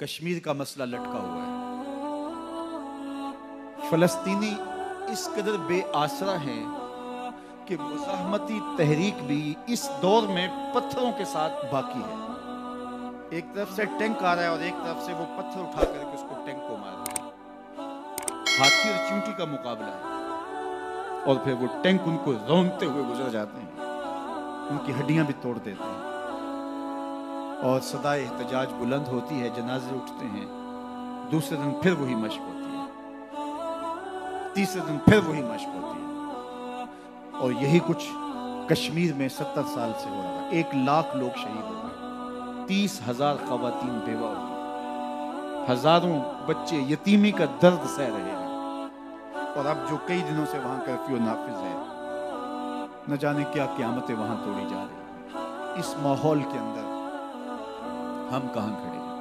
کشمیر کا مسئلہ لٹکا ہوا ہے۔ فلسطینی اس قدر بے آسرا ہیں کہ مزاحمتی تحریک بھی اس دور میں پتھروں کے ساتھ باقی ہے۔ ایک طرف سے ٹینک آ رہا ہے اور ایک طرف سے وہ پتھر اٹھا کر کے اس کو ٹینک کو مار رہا ہے۔ ہاتھی اور چیونٹی کا مقابلہ ہے، اور پھر وہ ٹینک ان کو رونگتے ہوئے گزر جاتے ہیں، ان کی ہڈیاں بھی توڑ دیتے ہیں، اور صدائے احتجاج بلند ہوتی ہے، جنازے اٹھتے ہیں۔ دوسرے دن پھر وہی مشق ہوتی ہے، تیسرے دن پھر وہی مشق ہوتی ہے، اور یہی کچھ کشمیر میں 70 سال سے ہو رہا ہے۔ 1 لاکھ لوگ شہید ہو گئے، 30,000 خواتین بیوہ ہو گئی، ہزاروں بچے یتیمی کا درد سہ رہے ہیں، اور اب جو کئی دنوں سے وہاں کرفیو نافذ ہے، نہ جانے کیا قیامتیں وہاں توڑی جا رہی ہیں۔ اس ماحول کے اندر ہم کہاں کھڑے ہیں؟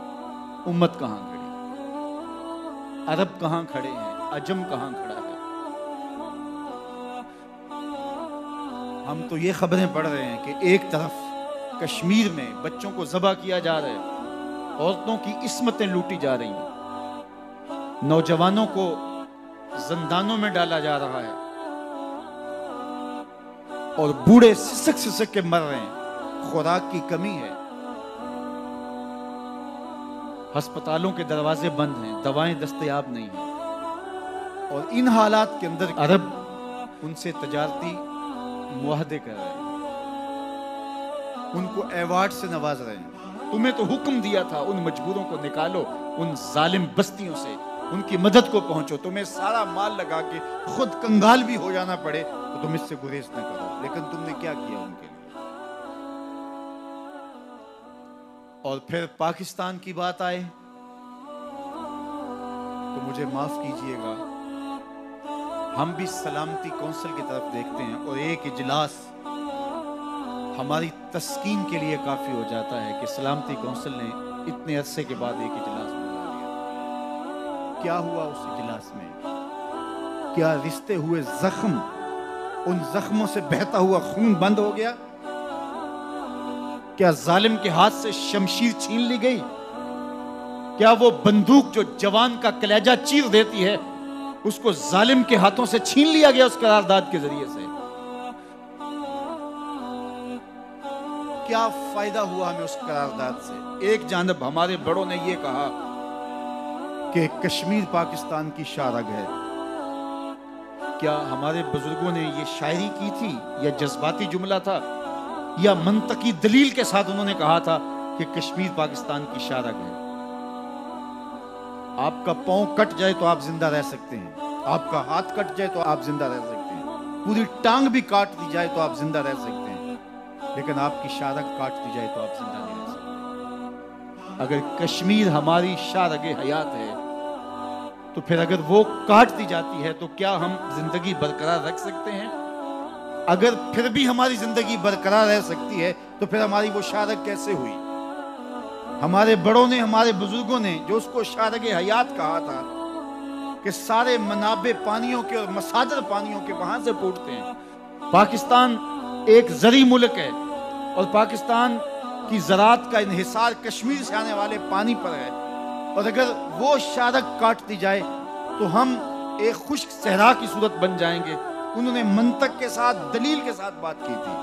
امت کہاں کھڑی ہے؟ عرب کہاں کھڑے ہیں؟ عجم کہاں کھڑا ہے؟ ہم تو یہ خبریں پڑھ رہے ہیں کہ ایک طرف کشمیر میں بچوں کو ذبح کیا جا رہا ہے، عورتوں کی عصمتیں لوٹی جا رہی ہیں، نوجوانوں کو زندانوں میں ڈالا جا رہا ہے، اور بوڑھے سسک سسک کے مر رہے ہیں، خوراک کی کمی ہے، ہسپتالوں کے دروازے بند ہیں، دوائیں دستیاب نہیں ہیں، اور ان حالات کے اندر عرب ان سے تجارتی معاہدے کر رہے ہیں، ان کو ایوارڈ سے نواز رہے ہیں۔ تمہیں تو حکم دیا تھا ان مجبوروں کو نکالو ان ظالم بستیوں سے، ان کی مدد کو پہنچو، تمہیں سارا مال لگا کے خود کنگال بھی ہو جانا پڑے تو تم اس سے گریز نہ کرو، لیکن تم نے کیا کیا ان کے لیے؟ اور پھر پاکستان کی بات آئے تو مجھے معاف کیجئے گا، ہم بھی سلامتی کونسل کی طرف دیکھتے ہیں، اور ایک اجلاس ہماری تسکین کے لیے کافی ہو جاتا ہے کہ سلامتی کونسل نے اتنے عرصے کے بعد ایک اجلاس بلا لیا۔ کیا ہوا اس اجلاس میں؟ کیا رشتے ہوئے زخم، ان زخموں سے بہتا ہوا خون بند ہو گیا؟ کیا ظالم کے ہاتھ سے شمشیر چھین لی گئی؟ کیا وہ بندوق جو جوان کا کلیجہ چیر دیتی ہے، اس کو ظالم کے ہاتھوں سے چھین لیا گیا اس قرارداد کے ذریعے سے؟ کیا فائدہ ہوا ہمیں اس قرارداد سے؟ ایک جانب ہمارے بڑوں نے یہ کہا کہ کشمیر پاکستان کی شارگ ہے۔ کیا ہمارے بزرگوں نے یہ شاعری کی تھی، یا جذباتی جملہ تھا، یا منطقی دلیل کے ساتھ انہوں نے کہا تھا کہ کشمیر پاکستان کی شارگ ہے؟ آپ کا پاؤں کٹ جائے تو آپ زندہ رہ سکتے ہیں، آپ کا ہاتھ کٹ جائے تو آپ زندہ رہ سکتے ہیں، پوری ٹانگ بھی کاٹ دی جائے تو آپ زندہ رہ سکتے ہیں، لیکن آپ کی شارگ کاٹ دی جائے تو آپ زندہ نہیں رہ سکتے۔ اگر کشمیر ہماری شارگ حیات ہے تو پھر اگر وہ کاٹ دی جاتی ہے تو کیا ہم زندگی برقرار رکھ سکتے ہیں؟ اگر پھر بھی ہماری زندگی برقرار رہ سکتی ہے تو پھر ہماری وہ شارگ کیسے ہوئی؟ ہمارے بڑوں نے، ہمارے بزرگوں نے جو اس کو شارگ حیات کہا تھا کہ سارے منابع پانیوں کے اور مصادر پانیوں کے وہاں سے پھوٹتے ہیں۔ پاکستان ایک زرعی ملک ہے، اور پاکستان کی زراعت کا انحصار کشمیر سے آنے والے پانی پر ہے، اور اگر وہ شارگ کاٹ دی جائے تو ہم ایک خشک صحرا کی صورت بن جائیں گے۔ انہوں نے منطق کے ساتھ، دلیل کے ساتھ بات کی تھی،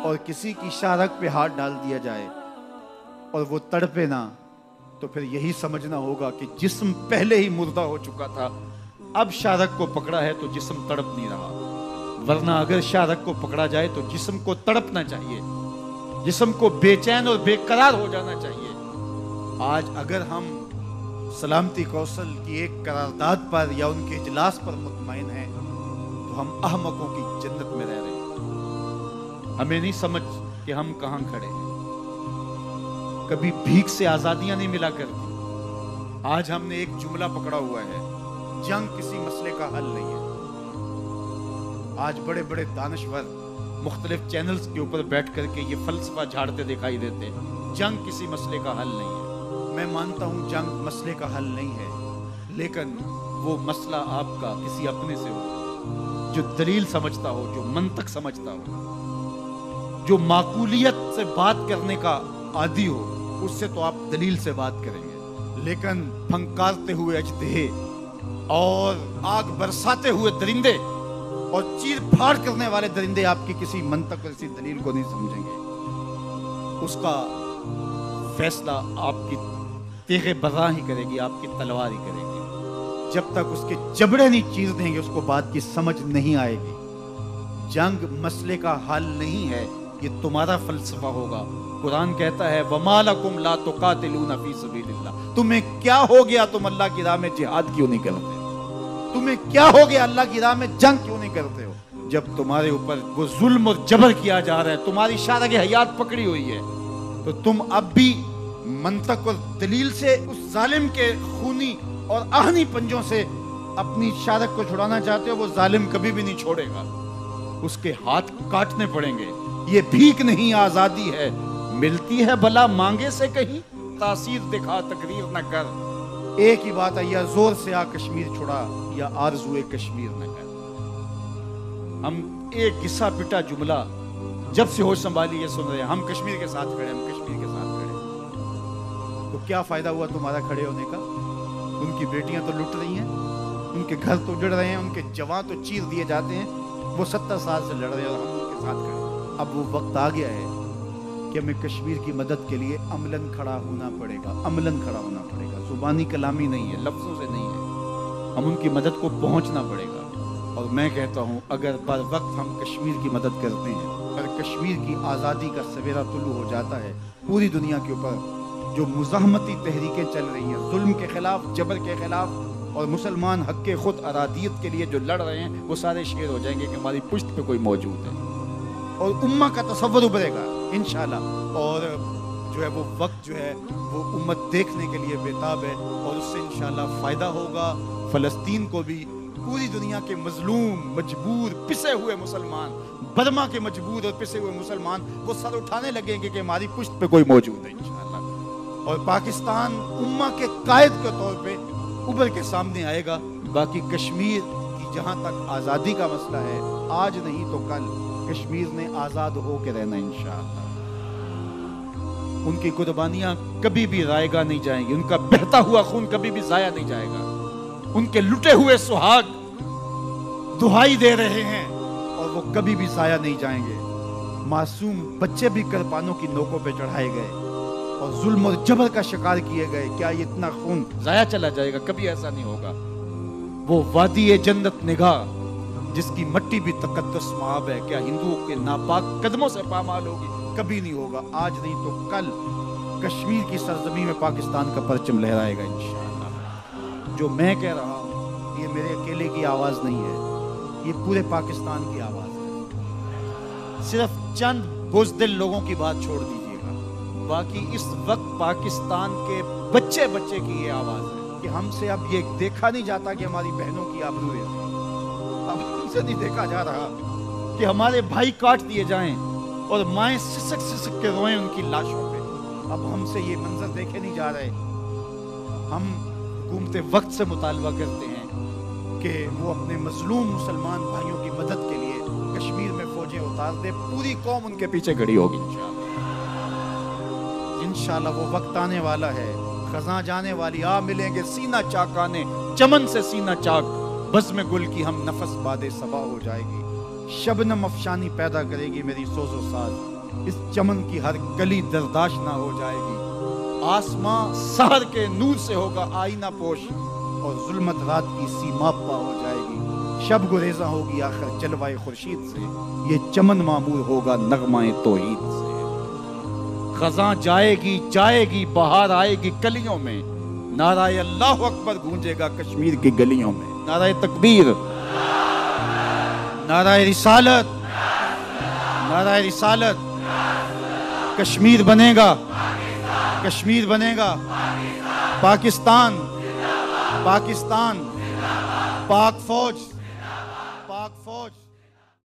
اور کسی کی شارگ پہ ہاتھ ڈال دیا جائے اور وہ تڑپے نہ، تو پھر یہی سمجھنا ہوگا کہ جسم پہلے ہی مردہ ہو چکا تھا، اب شارگ کو پکڑا ہے تو جسم تڑپ نہیں رہا، ورنہ اگر شارگ کو پکڑا جائے تو جسم کو تڑپنا چاہیے، جسم کو بے چین اور بے قرار ہو جانا چاہیے۔ آج اگر ہم سلامتی کونسل کی ایک قرارداد پر یا ان کے اجلاس پر مطمئن ہیں تو ہم احمقوں کی جنت میں رہ رہے ہیں۔ ہمیں نہیں سمجھ کہ ہم کہاں کھڑے ہیں۔ کبھی بھیک سے آزادیاں نہیں ملا کرتی، آج ہم نے ایک جملہ پکڑا ہوا ہے، جنگ کسی مسئلے کا حل نہیں ہے۔ آج بڑے بڑے دانشور مختلف چینلز کے اوپر بیٹھ کر کے یہ فلسفہ جھاڑتے دکھائی دیتے ہیں، جنگ کسی مسئلے کا حل نہیں ہے۔ میں مانتا ہوں جنگ مسئلے کا حل نہیں ہے، لیکن وہ مسئلہ آپ کا کسی اپنے سے ہو، جو دلیل سمجھتا ہو، جو منطق سمجھتا ہو، جو معقولیت سے بات کرنے کا عادی ہو، اس سے تو آپ دلیل سے بات کریں گے۔ लेकिन फंकारते हुए अजदहे और आग बरसाते हुए दरिंदे और चीर फाड़ करने वाले दरिंदे आपकी किसी मंतक और किसी दलील को नहीं समझेंगे। उसका फैसला आपकी तेगे बर्रा ही करेगी, आपकी तलवार ही करेगी। जब तक उसके जबड़े नहीं चीर देंगे उसको बात की समझ नहीं आएगी। जंग मसले का हल नहीं है, ये तुम्हारा फलसफा होगा। कुरान कहता है वमा लकुम ला तुकातिलूना फी सबीलिल्लाह, तुम्हें क्या हो गया, तुम अल्लाह की राह में जिहाद क्यों नहीं करते? तुम्हें क्या हो गया, अल्लाह की राह में जंग क्यों नहीं करते हो? जब तुम्हारे ऊपर वो जुल्म और जबर किया जा रहा है, तुम्हारी शारग हयात पकड़ी हुई है, तो तुम अब भी मंतक और दलील से उस जालिम के खूनी और आहनी पंजों से अपनी शारक को छुड़ाना चाहते हो। वो जालिम कभी भी नहीं छोड़ेगा, उसके हाथ काटने पड़ेंगे। ये भीख नहीं आजादी है, मिलती है भला मांगे से कहीं, तासीर दिखा तकरीर न कर। एक ही बात है, या जोर से आ कश्मीर छुड़ा या आरज़ुए कश्मीर न कर। हम एक घिसा पिटा जुमला जब से होश संभाली ये सुन रहे हैं, हम कश्मीर के साथ खड़े, हम कश्मीर के साथ खड़े। तो क्या फायदा हुआ तुम्हारा खड़े होने का? उनकी बेटियां तो लुट रही हैं, उनके घर तो उजड़ रहे हैं, उनके जवान तो चीर दिए जाते हैं। वो 70 साल से लड़ रहे हैं और हम उनके साथ खड़े। अब वो वक्त आ गया है कि हमें कश्मीर की मदद के लिए अमलन खड़ा होना पड़ेगा, अमलन खड़ा होना पड़ेगा। जुबानी कलामी नहीं है, लफ्जों से नहीं है, हम उनकी मदद को पहुंचना पड़ेगा। और मैं कहता हूं अगर बर वक्त हम कश्मीर की मदद करते हैं, अगर कश्मीर की आज़ादी का सवेरा तुलू हो जाता है, पूरी दुनिया के ऊपर जो मुज़ाहमती तहरीकें चल रही हैं, जुल्म के खिलाफ, जबर के खिलाफ, और मुसलमान हक के खुद अरादियत के लिए जो लड़ रहे हैं, वो सारे शेर हो जाएंगे कि हमारी पुश्त पे कोई मौजूद है। और उम्मा का तसव्वुर उभरेगा इंशाअल्लाह। और जो है वो वक्त जो है वो उम्मत देखने के लिए बेताब है, और उससे इंशाअल्लाह फ़ायदा होगा फ़लस्तीन को भी। पूरी दुनिया के मजलूम, मजबूर, पिसे हुए मुसलमान, बर्मा के मजबूर और पिसे हुए मुसलमान, वो सर उठाने लगेंगे कि हमारी पुश्त पे कोई मौजूद है इंशाअल्लाह। और पाकिस्तान उम्मा के कायद के तौर पे उभर के सामने आएगा। बाकी कश्मीर की जहाँ तक आज़ादी का मसला है, आज नहीं तो कल कश्मीर ने आज़ाद हो के रहना इंशाअल्लाह। उनकी कुर्बानियाँ कभी भी रायगा नहीं जाएंगी, उनका बहता हुआ खून कभी भी जाया नहीं जाएगा। उनके लुटे हुए सुहाग दुहाई दे रहे हैं और वो कभी भी जाया नहीं जाएंगे। मासूम बच्चे भी करपानों की नोकों पे चढ़ाए गए और जुल्म और जबर का शिकार किए गए। क्या ये इतना खून जाया चला जाएगा? कभी ऐसा नहीं होगा। वो वादी जन्नत निगाह जिसकी मट्टी भी तकद्दुस माब है, क्या हिंदुओं के नापाक कदमों से पामाल होगी? कभी नहीं होगा। आज नहीं तो कल कश्मीर की सरजमी में पाकिस्तान का परचम लहराएगा इंशाअल्लाह। जो मैं कह रहा हूँ ये मेरे अकेले की आवाज़ नहीं है, ये पूरे पाकिस्तान की आवाज़ है। सिर्फ चंद बुज़दिल लोगों की बात छोड़ दीजिएगा, बाकी इस वक्त पाकिस्तान के बच्चे बच्चे की ये आवाज़ है कि हमसे अब ये देखा नहीं जाता कि हमारी बहनों की आबरू है। अब हमसे नहीं देखा जा रहा कि हमारे भाई काट दिए जाएं और माएँ सिसक सिसक के रोएं उनकी लाशों पे। अब हमसे ये मंजर देखे नहीं जा रहे। हम हुकूमत वक्त से मुतालबा करते हैं कि वो अपने मजलूम मुसलमान भाइयों की मदद के लिए कश्मीर में फौजें उतार दे। पूरी कौम उनके पीछे खड़ी होगी इंशाअल्लाह। वो वक्त आने वाला है, खज़ां जाने वाली, आ मिलेंगे सीना चाकाने, चमन से सीना चाक, बज़्म गुल की हम नफस बादे सबा हो जाएगी। शबनम अफशानी पैदा करेगी मेरी सोजो साज, इस चमन की हर गली दरदाश ना हो जाएगी। आसमां सहर के नूर से होगा आईना पोश और जुल्मत रात की सीमा पा हो जाएगी। शब गुरेजा होगी आखिर जलवाए खुर्शीद से, ये चमन मामूर होगा नगमाए तौहीद से। खज़ां जाएगी जाएगी, बहार आएगी कलियों में, नाराए अल्लाह अकबर गूंजेगा कश्मीर की गलियों में। नाराए तकबीर, नाराए रिसालत, नाराए रिसालत। कश्मीर बनेगा, कश्मीर बनेगा। पाकिस्तान, पाकिस्तान, पाक फौज